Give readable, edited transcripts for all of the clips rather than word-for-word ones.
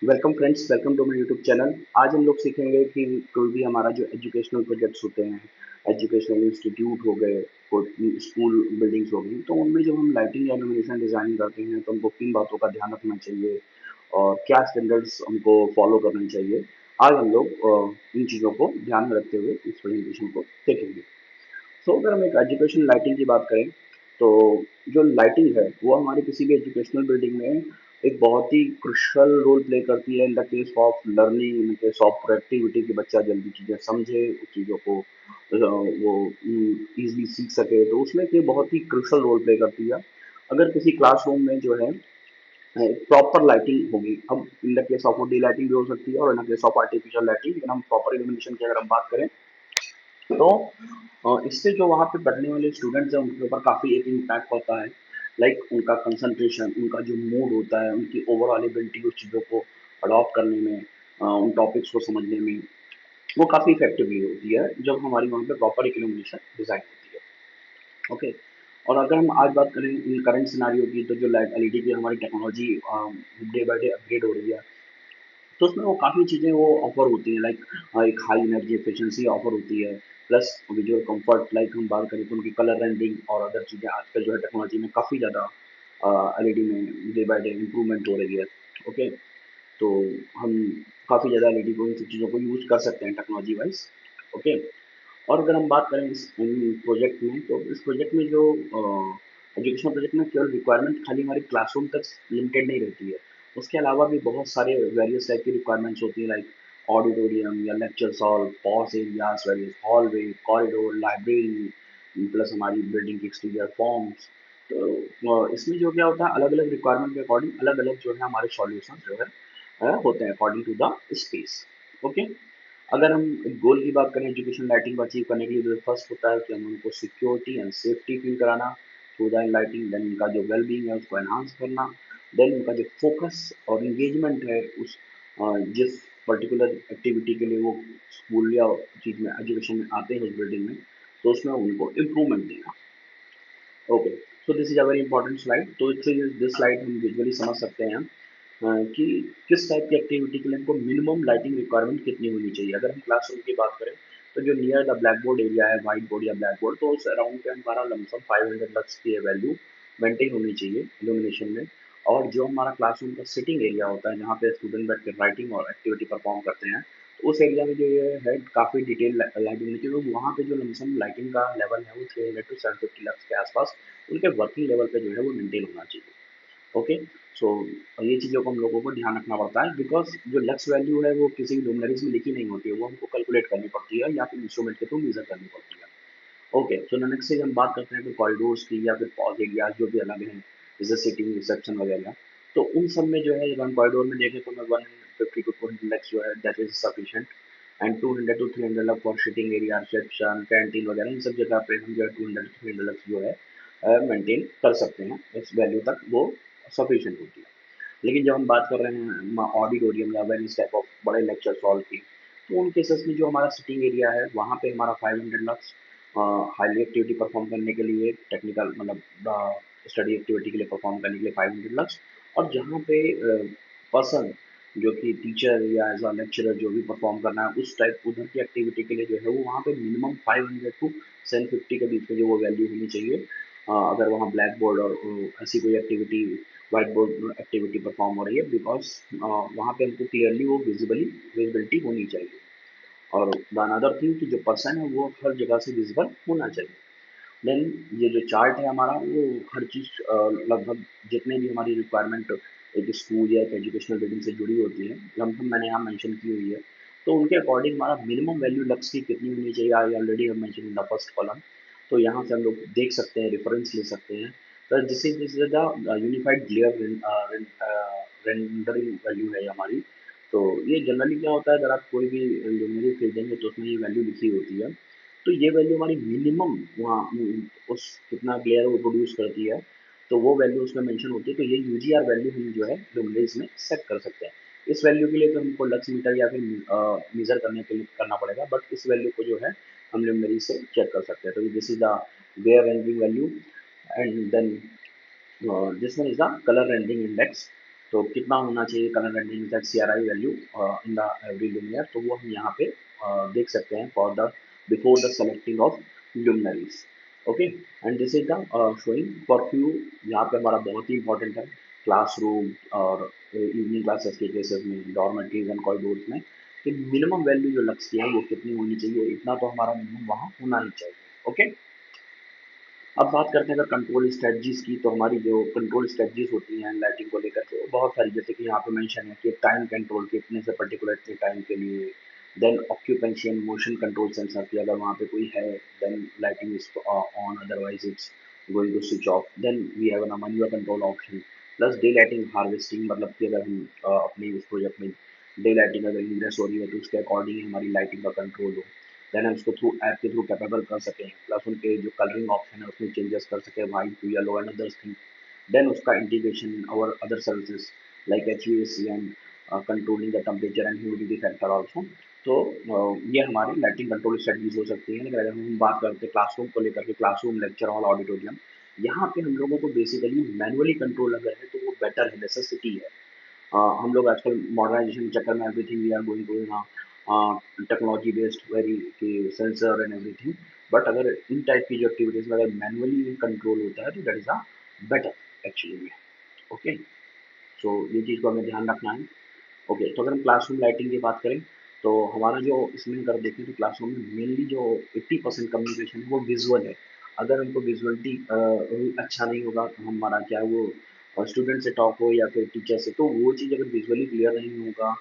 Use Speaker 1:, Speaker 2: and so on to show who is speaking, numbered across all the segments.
Speaker 1: Welcome friends, welcome to my YouTube channel. आज हम लोग सीखेंगे कि कोई भी हमारा जो एजुकेशनल प्रोजेक्ट्स होते हैं, एजुकेशनल इंस्टीट्यूट हो गए, कोई स्कूल बिल्डिंग्स हो गई, तो उनमें जब हम लाइटिंग या इल्यूमिनेशन डिजाइनिंग करते हैं तो हमको किन बातों का ध्यान रखना चाहिए और क्या स्टैंडर्ड्स हमको फॉलो करने चाहिए। आज हम लोग इन चीज़ों को ध्यान में रखते हुए इस प्रेजेंटेशन को देखेंगे। सो अगर हम एक एजुकेशन लाइटिंग की बात करें तो जो लाइटिंग है वो हमारी किसी भी एजुकेशनल बिल्डिंग में एक बहुत ही क्रुशियल रोल प्ले करती है in the case of learning, in case of productivity, कि बच्चा जल्दी चीज़ें समझे, उस चीज़ों को वो ईजिली सीख सके, तो उसमें ये बहुत ही क्रुशियल रोल प्ले करती है। अगर किसी क्लासरूम में जो है प्रॉपर लाइटिंग होगी, अब in the case of D lighting भी हो सकती है और in the case of artificial lighting, लेकिन हम प्रॉपर इल्यूमिनेशन की अगर हम बात करें तो इससे जो वहाँ पे पढ़ने वाले स्टूडेंट्स हैं उनके ऊपर काफ़ी एक इम्पैक्ट होता है। लाइक उनका कंसंट्रेशन, उनका जो मूड होता है, उनकी ओवरऑल एबिलिटी उस चीज़ों को अडॉप्ट करने में, उन टॉपिक्स को समझने में, वो काफ़ी इफेक्टिवली होती है जब हमारी वहाँ पे प्रॉपर एक इल्यूमिनेशन डिज़ाइन होती है। ओके। और अगर हम आज बात करें इन करंट सिनारियो की, तो जो लाइट एलईडी की हमारी technology day by day upgrade हो रही है, तो उसमें वो काफ़ी चीज़ें वो ऑफ़र होती हैं। लाइक एक हाई एनर्जी एफिशिएंसी ऑफ़र होती है, प्लस विजुअल कंफर्ट। लाइक हम बात करें तो उनकी कलर रेंडरिंग और अदर चीज़ें आजकल जो है टेक्नोलॉजी में काफ़ी ज़्यादा एलईडी में डे बाय डे इम्प्रूवमेंट हो रही है। ओके। तो हम काफ़ी ज़्यादा एलईडी को, इन सब चीज़ों को यूज़ कर सकते हैं टेक्नोलॉजी वाइज। ओके। और अगर हम बात करें इस प्रोजेक्ट में, तो इस प्रोजेक्ट में जो एजुकेशनल प्रोजेक्ट में केवल रिक्वायरमेंट खाली हमारे क्लासरूम तक लिमिटेड नहीं रहती है। उसके अलावा भी बहुत सारे वेरियस टाइप की रिक्वायरमेंट्स होती है। लाइक ऑडिटोरियम या lecture hall, pause areas, various hallway, corridor, library, plus हमारी बिल्डिंग की एक्सटीरियर फॉर्म्स। तो इसमें जो क्या होता है, अलग अलग रिक्वायरमेंट के अकॉर्डिंग अलग अलग जो है हमारे सॉल्यूशन जो है होते हैं according to the space. Okay. अगर हम गोल की बात करें एजुकेशन लाइटिंग को अचीव करने के लिए, तो फर्स्ट होता है कि हम उनको सिक्योरिटी एंड सेफ्टी फील कराना थ्रू द लाइटिंग। देन उनका जो वेल बीइंग है उसको एनहांस करना। देन उनका जो फोकस और इंगेजमेंट है उस जिस पर्टिकुलर एक्टिविटी के लिए वो स्कूल या चीज में एजुकेशन में आते हैं उस बिल्डिंग में, तो उसमें उनको इम्प्रूवमेंट देना। Okay. So this is a very important slide. तो दिस स्लाइड हम विजुअली समझ सकते हैं कि किस टाइप की एक्टिविटी के लिए हमको मिनिमम लाइटिंग रिक्वायरमेंट कितनी होनी चाहिए। अगर हम क्लासरूम की बात करें तो जो near the black board area है, व्हाइट बोर्ड या ब्लैक बोर्ड, तो उस अराउंड पे हमारा लमसम 500 लक्स की वैल्यू मेंटेन होनी चाहिए इल्यूमिनेशन में। और जो हमारा क्लासरूम का सिटिंग एरिया होता है जहाँ पे स्टूडेंट बैठ कर राइटिंग और एक्टिविटी परफॉर्म करते हैं, तो उस एरिया में जो ये है काफ़ी डिटेल लाइटिंग होनी चाहिए। तो वहाँ पे जो लमसम लाइटिंग का लेवल है वो 300 to 750 लक्स के आसपास उनके वर्किंग लेवल पे जो है वो मेंटेन होना चाहिए। ओके। सो ये चीज़ों को हम लोगों को ध्यान रखना पड़ता है, बिकॉज जो लक्स वैल्यू है वो किसी भी लुमिनरीज में लिखी नहीं होती है, वो हमको कैलकुलेट करनी पड़ती है या फिर इंस्ट्रूमेंट के थ्रू मेजर करनी पड़ती है। ओके। सो नेक्स्ट से हम बात करते हैं कि कॉरिडोर्स की या फिर पॉज एरियाज जो भी अलग हैं, जैसे सिटिंग, रिसेप्शन वगैरह। तो उन सब में जो है, जब हम कॉरिडोर में देखें तो मैं 150 to 200 लक्स जो है that is sufficient. And 200 to 300 lux for sitting area, reception, canteen वगैरह, इन सब जगह पे हम जो है 200 to 300 लक्स जो है मेंटेन कर सकते हैं। इस वैल्यू तक वो सफिशिएंट होती है। लेकिन जब हम बात कर रहे हैं ऑडिटोरियम या वेरियस टाइप ऑफ बड़े लेक्चर हॉल की, तो उन केसेस में जो हमारा सिटिंग एरिया है वहाँ पे हमारा 500 लक्स हाईली एक्टिविटी परफॉर्म करने के लिए, टेक्निकल मतलब स्टडी एक्टिविटी के लिए परफॉर्म करने के लिए 500 लक्स। और जहाँ पे पर्सन जो कि टीचर या एज अ लेक्चरर जो भी परफॉर्म करना है उस टाइप उधर की एक्टिविटी के लिए जो है वो वहाँ पे मिनिमम 500 to 750 के बीच में जो वो वैल्यू होनी चाहिए। अगर वहाँ ब्लैक बोर्ड और ऐसी कोई activity, white board activity perform हो रही है, बिकॉज वहाँ पे हमको क्लियरली वो विजिबिलिटी होनी चाहिए। और द अनदर थिंग कि जो पर्सन है वो हर जगह से विजिबल होना चाहिए। देन ये जो चार्ट है हमारा, वो हर चीज़ लगभग जितने भी हमारी रिक्वायरमेंट एक स्कूल या एक एजुकेशनल बिल्डिंग से जुड़ी होती है, लमसम मैंने यहाँ मेंशन की हुई है। तो उनके अकॉर्डिंग हमारा मिनिमम वैल्यू लक्स की कितनी होनी चाहिए, I already have mention in the first column. तो यहाँ से हम लोग देख सकते हैं, रेफरेंस ले सकते हैं। तो this is the unified glare rendering value है हमारी। तो ये जनरली क्या होता है, अगर आप कोई भी न्यूमेरिक खरीदेंगे तो उसमें ये वैल्यू लिखी होती है। तो ये वैल्यू हमारी मिनिमम वहाँ उस कितना ग्लेयर वो प्रोड्यूस करती है, तो वो वैल्यू उसमें मेंशन होती है। तो ये यूजीआर वैल्यू हम जो है ल्यूमिनरीज में सेट कर सकते हैं। इस वैल्यू के लिए तो हमको लक्स मीटर या फिर मेजर करने के लिए करना पड़ेगा, बट इस वैल्यू को जो है हम ल्यूमिनरी से चेक कर सकते हैं। तो this is the glare rendering value. And then this one is the colour rendering index. तो कितना होना चाहिए current continuous that CRI value in the every luminaire, तो वो हम यहाँ पे देख सकते हैं for the before the selecting of luminaries. Okay, and this is the showing for few, यहाँ पे हमारा बहुत ही इंपॉर्टेंट है क्लासरूम और इवनिंग क्लासेस के केसेस में, डॉर्मेटरीज एंड कॉरिडोर्स में, कि मिनिमम वैल्यू जो लक्ष्य की है वो कितनी होनी चाहिए, इतना तो हमारा मिनिमम वहाँ होना ही चाहिए। ओके, अब बात करते हैं अगर कंट्रोल स्ट्रेटजीज की, तो हमारी जो कंट्रोल स्ट्रेटजीज होती हैं लाइटिंग को लेकर के वो बहुत सारी, जैसे कि यहाँ पे मेंशन है कि टाइम कंट्रोल के इतने से पर्टिकुलर इतने टाइम के लिए, then occupancy and motion control sensor की अगर वहाँ पे कोई है, then lighting is on, otherwise it's going to switch off, then we have a manual control option, plus day lighting harvesting, मतलब कि अगर हम अपने इस प्रोजेक्ट में डे लाइटिंग अगर इंग्रेस हो रही है तो उसके अकॉर्डिंग हमारी लाइटिंग का कंट्रोल हो, देन हम उसको थ्रू ऐप के थ्रू कैपेबल कर सकें, प्लस उनके जो कलरिंग ऑप्शन है उसमें चेंजेस कर सकें, white to yellow and others thing, then उसका इंटीग्रेशन और other services like HVAC and controlling the temperature and humidity factor also. तो ये हमारी लाइटिंग कंट्रोल स्ट्रेटजीज हो सकती हैं। लेकिन अगर हम बात करते हैं क्लासरूम को लेकर के, क्लासरूम, लेक्चर हॉल, ऑडिटोरियम, यहाँ पे हम लोगों को बेसिकली मैनुअली कंट्रोल अगर है तो वो बेटर है, नेसेसिटी है। हम लोग आजकल मॉडर्नाइजेशन के चक्कर में everything we are going to technology based very कि सेंसर एंड एवरीथिंग, बट अगर इन टाइप की जो एक्टिविटीज में अगर मैनुअली कंट्रोल होता है तो that is a better actually. Okay, so ये चीज़ को हमें ध्यान रखना है। ओके, तो अगर हम क्लासरूम लाइटिंग की बात करें तो हमारा जो इसमें अगर देखें तो क्लासरूम में मेनली जो 80% कम्युनिकेशन है वो विजुअल है। अगर हमको विजुअलिटी अच्छा नहीं होगा तो हमारा क्या वो स्टूडेंट से टॉक हो या फिर टीचर से, तो वो चीज़ अगर विजुअली क्लियर नहीं होगा,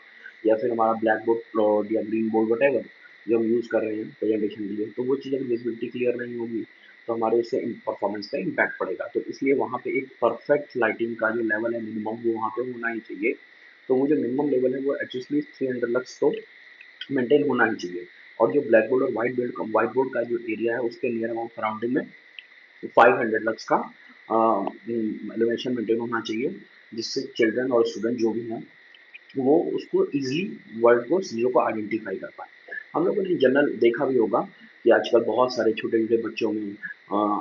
Speaker 1: या फिर हमारा ब्लैक बोर्ड या ग्रीन बोर्ड वट एवर जो हम यूज़ कर रहे हैं प्रेजेंटेशन के लिए, तो वो चीज़ अगर विजिबिलिटी क्लियर नहीं होगी तो हमारे उससे परफॉर्मेंस पे इम्पैक्ट पड़ेगा। तो इसलिए वहाँ पे एक परफेक्ट लाइटिंग का जो लेवल है मिनिमम वो वहाँ पे होना ही चाहिए। तो वो जो मिनिमम लेवल है वो एटलीस्ट 300 लक्स तो मेंटेन होना ही चाहिए। और जो ब्लैक बोर्ड और व्हाइट बोर्ड का जो एरिया है उसके नियर अबाउट सराउंडिंग में 500 लक्स का एलिवेशन मेंटेन होना चाहिए, जिससे चिल्ड्रन और स्टूडेंट जो भी हैं वो उसको इजीली वर्ड को चीज़ों को आइडेंटिफाई कर पाए। हम लोगों ने जनरल देखा भी होगा कि आजकल बहुत सारे छोटे छोटे बच्चों में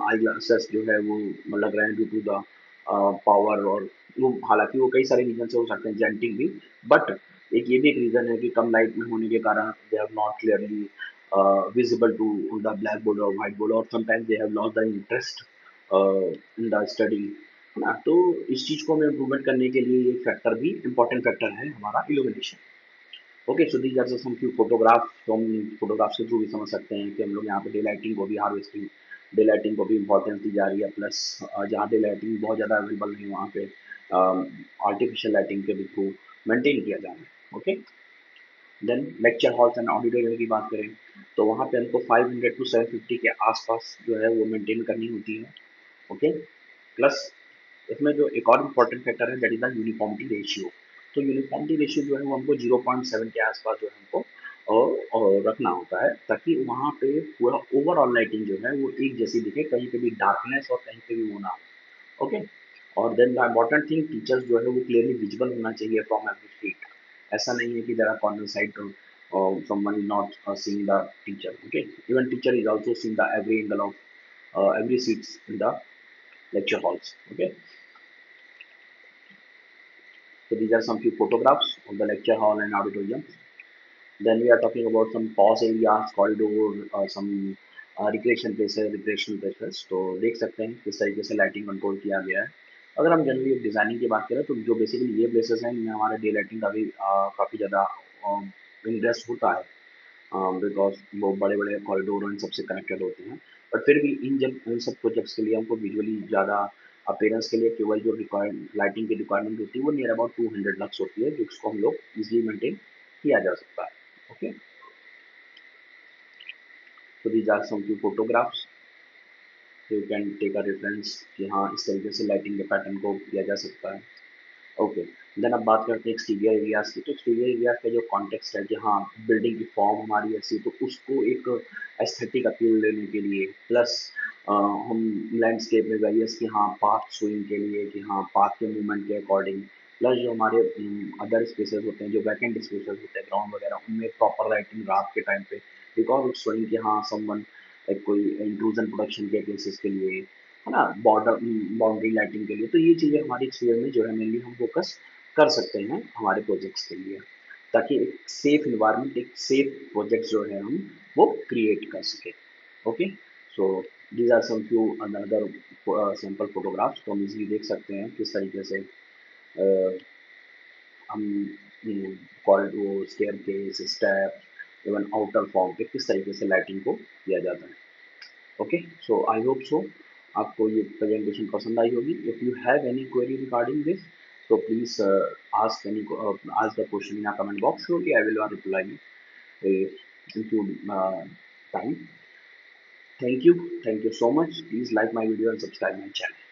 Speaker 1: आई ग्लासेस जो है वो लग रहे हैं ड्यू टू द पावर, और वो हालांकि वो कई सारे रीजन से हो सकते हैं, जेनेटिक भी, बट एक ये भी एक रीजन है कि कम लाइट में होने के कारण they are not clearly visible to the blackboard or whiteboard, or sometimes they have lost the interest in the study, है ना। तो इस चीज़ को हमें इम्प्रूवमेंट करने के लिए ये फैक्टर भी इम्पोर्टेंट फैक्टर है हमारा illumination. Okay, so these are just some few photograph, तो हम फोटोग्राफ्स के थ्रू भी समझ सकते हैं कि हम लोग यहाँ पे डे लाइटिंग को भी हार्वेस्टिंग, डे लाइटिंग को भी इंपॉर्टेंस दी जा रही है, प्लस जहाँ डे लाइटिंग बहुत ज़्यादा अवेलेबल नहीं वहाँ पे आर्टिफिशियल लाइटिंग के भी थ्रू मेंटेन किया जा रहा है। Okay, then lecture halls and auditorium की बात करें तो वहाँ पे हमको 500 टू 750 के आसपास जो है वो मेंटेन करनी होती है। ओके, प्लस इसमें जो एक और इम्पोर्टेंट फैक्टर है that is the uniformity ratio. तो यूनिफॉर्मिटी रेशियो जो है वो हमको 0.7 के आसपास जो है हमको रखना होता है, ताकि वहाँ पे पूरा ओवरऑल लाइटिंग जो है वो एक जैसी दिखे, कहीं पे भी डार्कनेस और कहीं पे भी वो ना हो। ओके, और then the important thing, teachers जो है वो क्लियरली विजिबल होना चाहिए फ्रॉम एवरी सीट। ऐसा नहीं है कि there are corner side someone is not seeing the teacher. Okay, even teacher is also seeing the every angle of every seats in the lecture halls. Okay, so these are some few photographs of the lecture hall and auditorium. Then we are talking about some pause areas, corridor, some recreation places, recreational places. तो देख सकते हैं किस तरीके से lighting control किया गया है। अगर हम जनरली डिज़ाइनिंग की बात करें तो जो बेसिकली ये प्लेसेस हैं इनमें हमारे डे लाइटिंग का भी काफ़ी ज़्यादा इंटरेस्ट होता है, बिकॉज वो बड़े बड़े कॉरिडोर इन सबसे कनेक्टेड होते हैं। बट फिर भी इन सब प्रोजेक्ट्स के लिए हमको विजुअली ज़्यादा अपेयरेंस के लिए केवल जो रिक्वायर लाइटिंग की रिक्वायरमेंट होती है वो नियर अबाउट 200 लक्स होती है, जिसको हम लोग इजीली मेंटेन किया जा सकता है। Okay, so these are some few photographs, so you can take a reference कि हाँ इस तरीके से लाइटिंग के पैटर्न को किया जा सकता है। ओके, देन अब बात करते हैं एक्सटीरियर एरियाज की। तो एक्सटीरियर एरियाज का जो कॉन्टेक्स्ट है कि हाँ बिल्डिंग की फॉर्म हमारी ऐसी, तो उसको एक एस्थेटिक अपील देने के लिए, प्लस हम लैंडस्केप में वेरियस कि हाँ पाथ शोइंग के लिए कि हाँ पाथ के मूवमेंट के अकॉर्डिंग, प्लस जो हमारे अदर स्पेसेस होते हैं, जो वैकेंट स्पेसेस होते हैं ग्राउंड वगैरह, उनमें प्रॉपर लाइटिंग रात के टाइम पे, बिकॉज इट्स शोइंग कि हाँ समवन लाइक कोई इंट्रूजन प्रोडक्शन के केसेस के लिए, है ना, बॉर्डर बाउंड्री लाइटिंग के लिए। तो ये चीज़ें हमारी एक्सपीरियंस में जो है मेनली हम फोकस कर सकते हैं हमारे प्रोजेक्ट्स के लिए, ताकि एक सेफ इन्वायरमेंट, एक सेफ प्रोजेक्ट जो है हम वो क्रिएट कर सकें। Okay, so these are some few another sample photographs, तो हम इजीली देख सकते हैं किस तरीके से हम कॉल वो staircase, step, even outer form पे किस तरीके से लाइटिंग को किया जाता है। Okay, so I hope so आपको ये प्रेजेंटेशन पसंद आई होगी। If you have any query regarding this, so please ask the question in our comment box. Surely I will reply you in few time. Thank you so much. Please like my video and subscribe my channel.